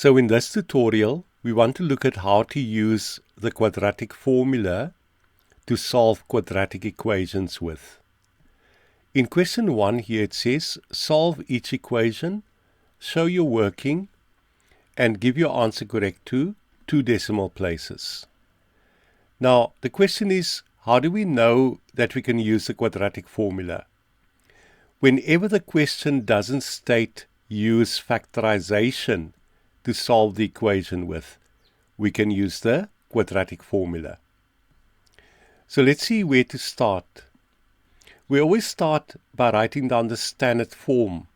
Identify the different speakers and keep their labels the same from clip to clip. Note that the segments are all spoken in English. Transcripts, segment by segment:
Speaker 1: So in this tutorial, we want to look at how to use the quadratic formula to solve quadratic equations with. In question 1 here it says, solve each equation, show your working, and give your answer correct to 2 decimal places. Now, the question is, how do we know that we can use the quadratic formula? Whenever the question doesn't state use factorization to solve the equation with, we can use the quadratic formula. So let's see where to start. We always start by writing down the standard form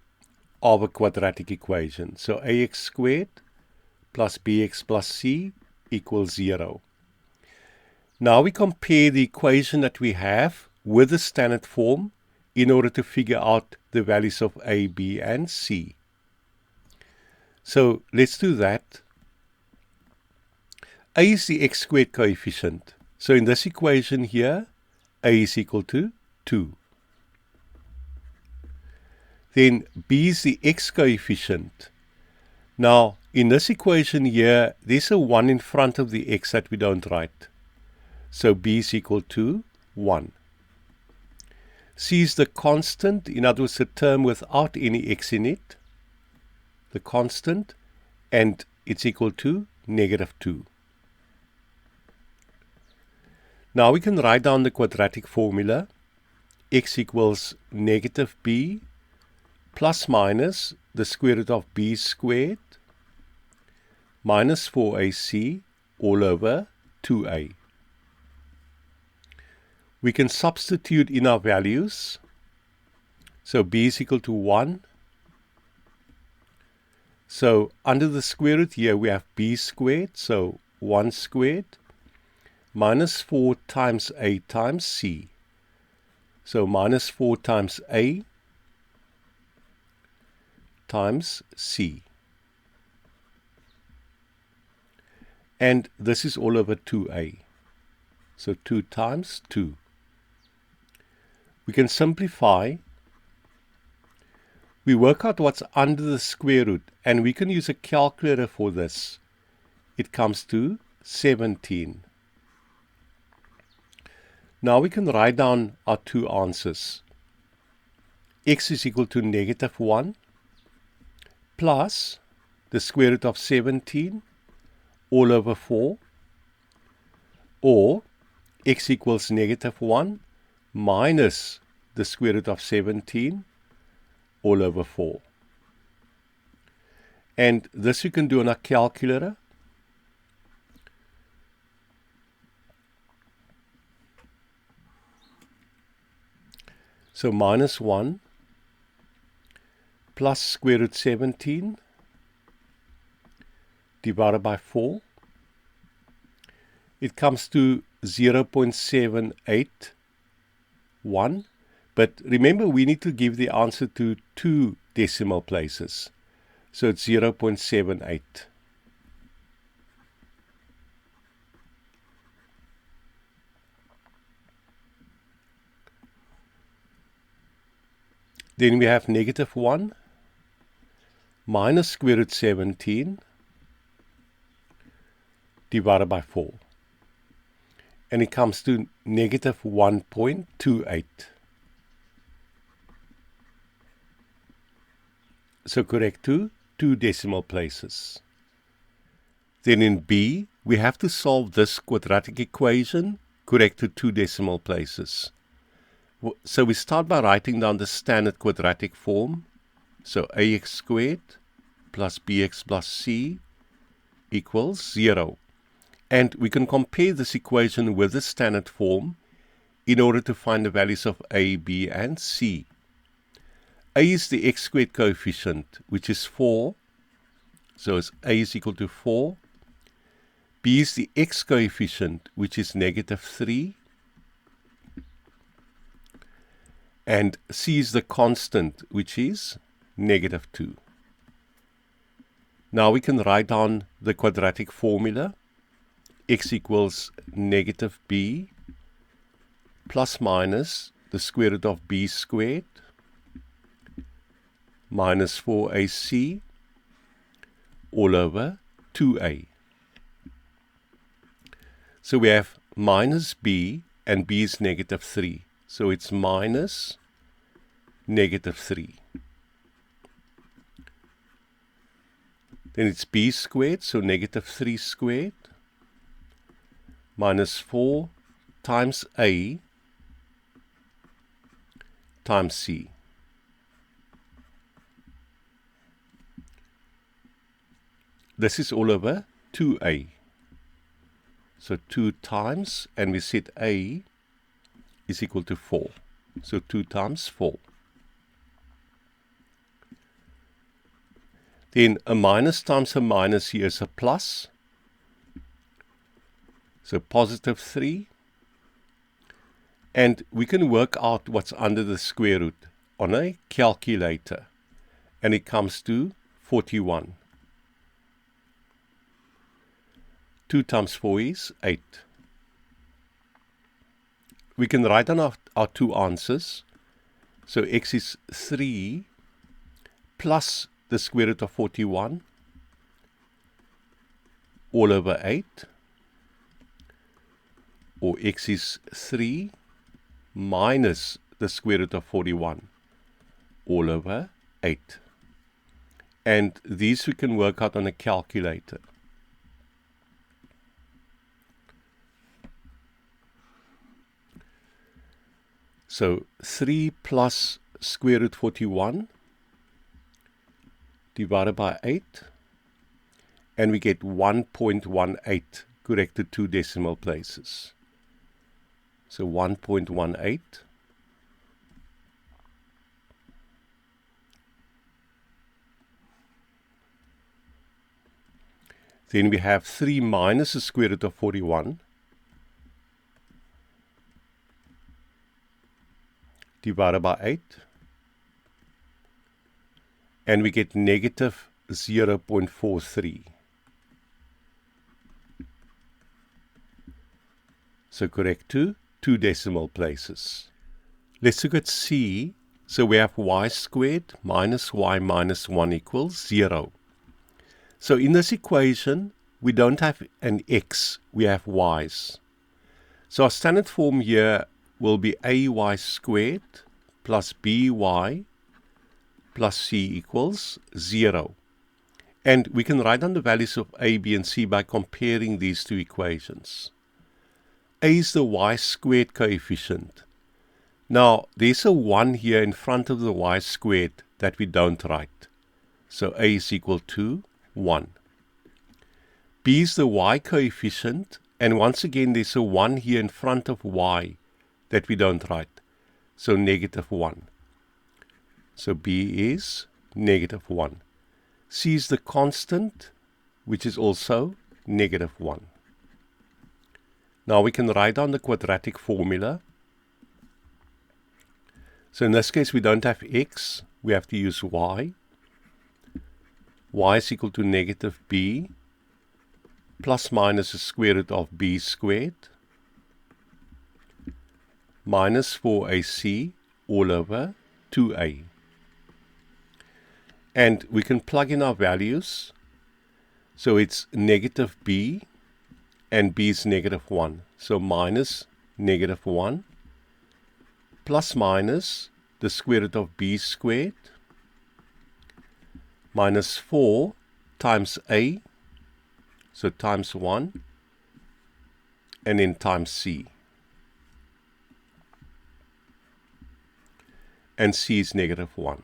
Speaker 1: of a quadratic equation. So ax squared plus bx plus c equals 0. Now we compare the equation that we have with the standard form in order to figure out the values of a, b, and c. So let's do that. A is the x squared coefficient. So in this equation here, a is equal to 2. Then b is the x coefficient. Now, in this equation here, there's a 1 in front of the x that we don't write. So b is equal to 1. C is the constant, in other words, the term without any x in it, the constant, and it's equal to -2. Now we can write down the quadratic formula. X equals -b plus minus the square root of b squared minus 4ac all over 2a. We can substitute in our values. So b is equal to 1. So under the square root here we have b squared, so 1 squared, minus 4 times a times c. So minus 4 times a times c. And this is all over 2a. So 2 times 2. We can simplify. We work out what's under the square root, and we can use a calculator for this. It comes to 17. Now we can write down our 2 answers. X is equal to -1 plus the square root of 17 all over 4, or x equals -1 minus the square root of 17 all over 4. And this you can do on a calculator. So -1 plus square root 17 divided by 4. It comes to 0.781. But remember, we need to give the answer to 2 decimal places. So it's 0.78. Then we have -1 minus square root 17 divided by 4. And it comes to -1.28. So correct to 2 decimal places. Then in B, we have to solve this quadratic equation correct to 2 decimal places. So we start by writing down the standard quadratic form. So ax squared plus bx plus c equals 0. And we can compare this equation with the standard form in order to find the values of a, b, and c. A is the x squared coefficient, which is 4. So it's a is equal to 4. B is the x coefficient, which is -3. And c is the constant, which is -2. Now we can write down the quadratic formula. X equals -b plus minus the square root of b squared minus 4ac all over 2a. So we have minus b, and b is negative 3. So it's minus negative 3. Then it's b squared, so negative 3 squared, minus 4 times a times c. This is all over 2a. So 2 times, and we said a is equal to 4. So 2 times 4. Then a minus times a minus here is a plus. So positive 3. And we can work out what's under the square root on a calculator. And it comes to 41. 2 times 4 is 8. We can write down our two answers. So x is 3 plus the square root of 41 all over 8. Or x is 3 minus the square root of 41 all over 8. And these we can work out on a calculator. So 3 plus square root 41 divided by 8, and we get 1.18 corrected 2 decimal places. So 1.18. Then we have 3 minus the square root of 41 divided by 8, and we get negative 0.43. So correct to 2 decimal places. Let's look at C. So we have y squared minus y minus 1 equals 0. So in this equation, we don't have an x, we have y's. So our standard form here will be ay squared plus by plus c equals 0. And we can write down the values of a, b, and c by comparing these two equations. A is the y squared coefficient. Now, there's a 1 here in front of the y squared that we don't write. So a is equal to 1. B is the y coefficient, and once again there's a 1 here in front of y that we don't write. So negative 1. So B is negative 1. C is the constant, which is also negative 1. Now we can write down the quadratic formula. So in this case we don't have x, we have to use y. Y is equal to negative b plus minus the square root of b squared minus 4ac all over 2a. And we can plug in our values. So it's negative b, and b is negative 1. So minus negative 1 plus minus the square root of b squared minus 4 times a, so times 1, and then times c. And c is negative 1.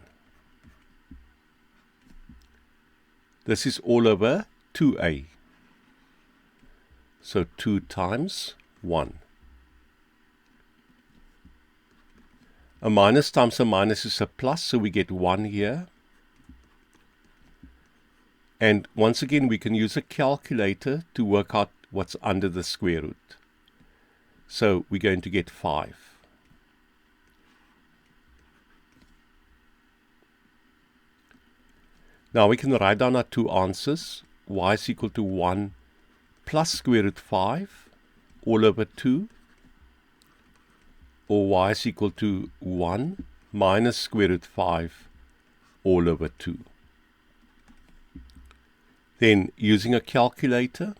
Speaker 1: This is all over 2a. So 2 times 1. A minus times a minus is a plus, so we get 1 here. And once again, we can use a calculator to work out what's under the square root. So we're going to get 5. Now we can write down our two answers. Y is equal to 1 plus square root 5 all over 2. Or y is equal to 1 minus square root 5 all over 2. Then using a calculator,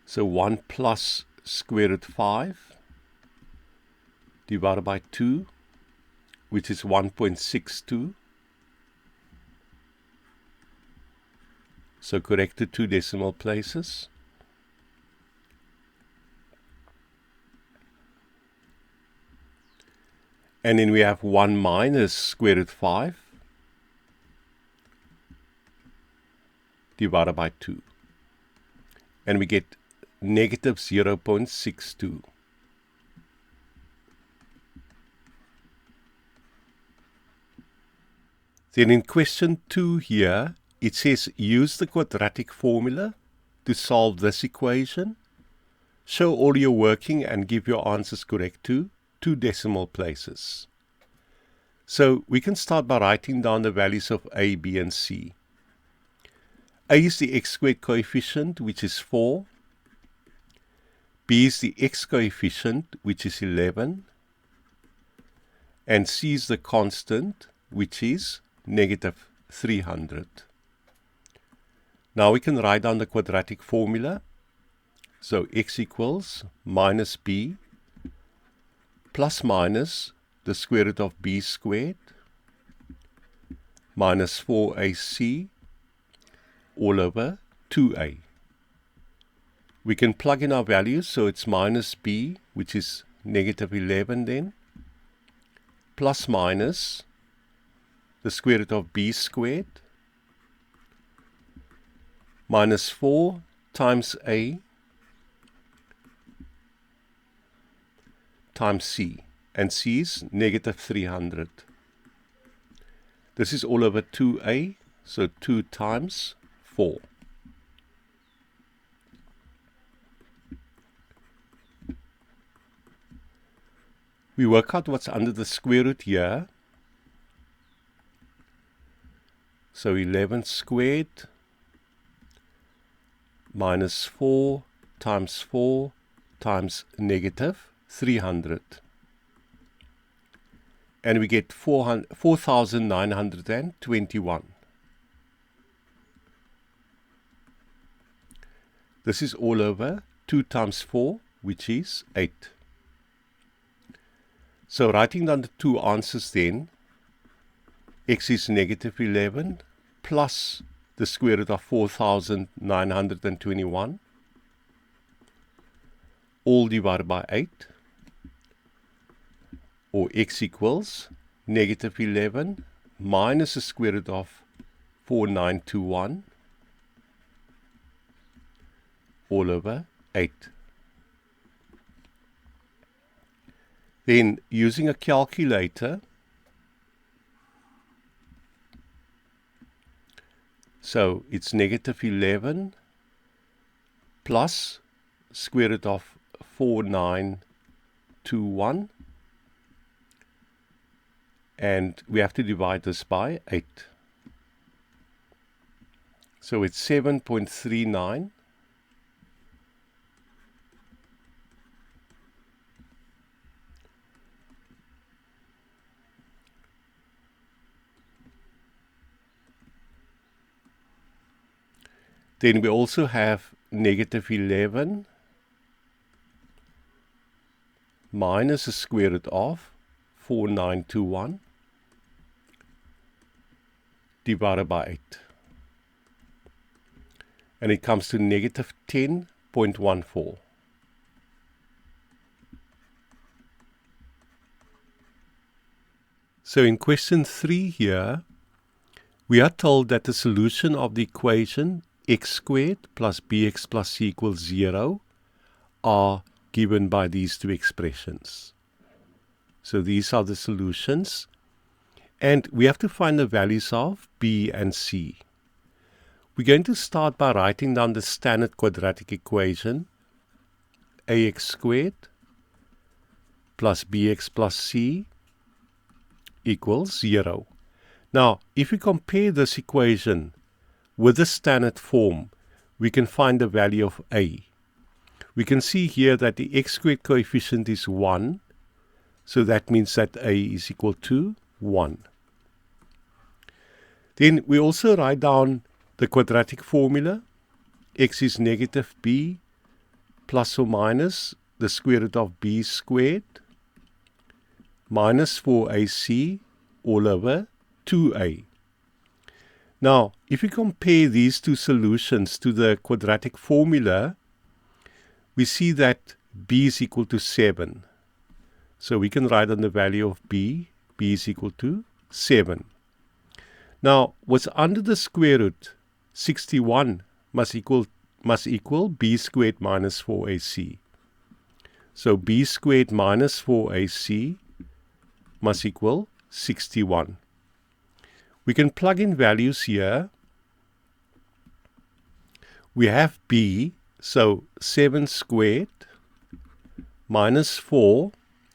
Speaker 1: so 1 plus square root 5 divided by 2, which is 1.62. So correct the 2 decimal places. And then we have 1 minus square root 5 divided by 2. And we get negative 0.62. Then in question 2 here, it says use the quadratic formula to solve this equation. Show all your working and give your answers correct to 2 decimal places. So we can start by writing down the values of a, b, and c. A is the x squared coefficient, which is 4. B is the x coefficient, which is 11. And c is the constant, which is negative 300. Now we can write down the quadratic formula. So x equals minus b plus minus the square root of b squared minus 4ac all over 2a. We can plug in our values, so it's minus b, which is negative 11 then, plus minus the square root of b squared minus 4 times a times c, and c is negative 300. This is all over 2a, so 2 times 4. We work out what's under the square root here. So 11 squared minus 4 times 4 times negative 300. And we get 4,921. This is all over 2 times 4, which is 8. So writing down the 2 answers then, x is negative 11 plus the square root of 4,921, all divided by 8, or x equals negative 11 minus the square root of 4921 all over 8. Then using a calculator, so it's negative 11 plus square root of 4921, and we have to divide this by 8. So it's 7.39. Then we also have negative 11 minus the square root of 4921 divided by 8. And it comes to negative 10.14. So in question 3 here, we are told that the solution of the equation x squared plus bx plus c equals 0 are given by these 2 expressions. So these are the solutions. And we have to find the values of b and c. We're going to start by writing down the standard quadratic equation, ax squared plus bx plus c equals 0. Now, if we compare this equation with the standard form, we can find the value of a. We can see here that the x squared coefficient is 1, so that means that a is equal to 1. Then we also write down the quadratic formula. X is negative b plus or minus the square root of b squared minus 4ac all over 2a. Now, if we compare these two solutions to the quadratic formula, we see that b is equal to 7. So we can write on the value of b is equal to 7. Now, what's under the square root, 61, must equal b squared minus 4ac. So b squared minus 4ac must equal 61. We can plug in values here. We have b, so 7 squared minus 4,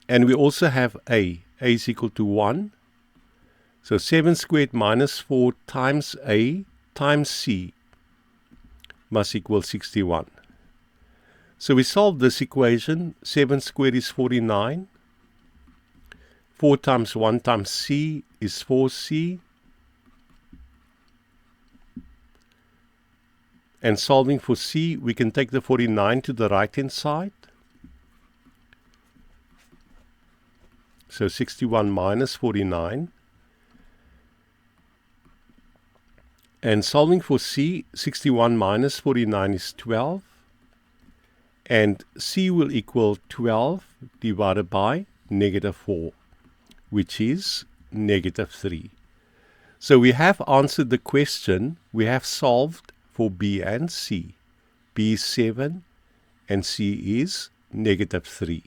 Speaker 1: and we also have a is equal to 1. So 7 squared minus 4 times a times c must equal 61. So we solve this equation. 7 squared is 49. 4 times 1 times c is 4c. And solving for c, we can take the 49 to the right-hand side. So 61 minus 49. And solving for c, 61 minus 49 is 12. And c will equal 12 divided by negative 4, which is negative 3. So we have answered the question. We have solved for b and c. b is 7 and c is negative 3.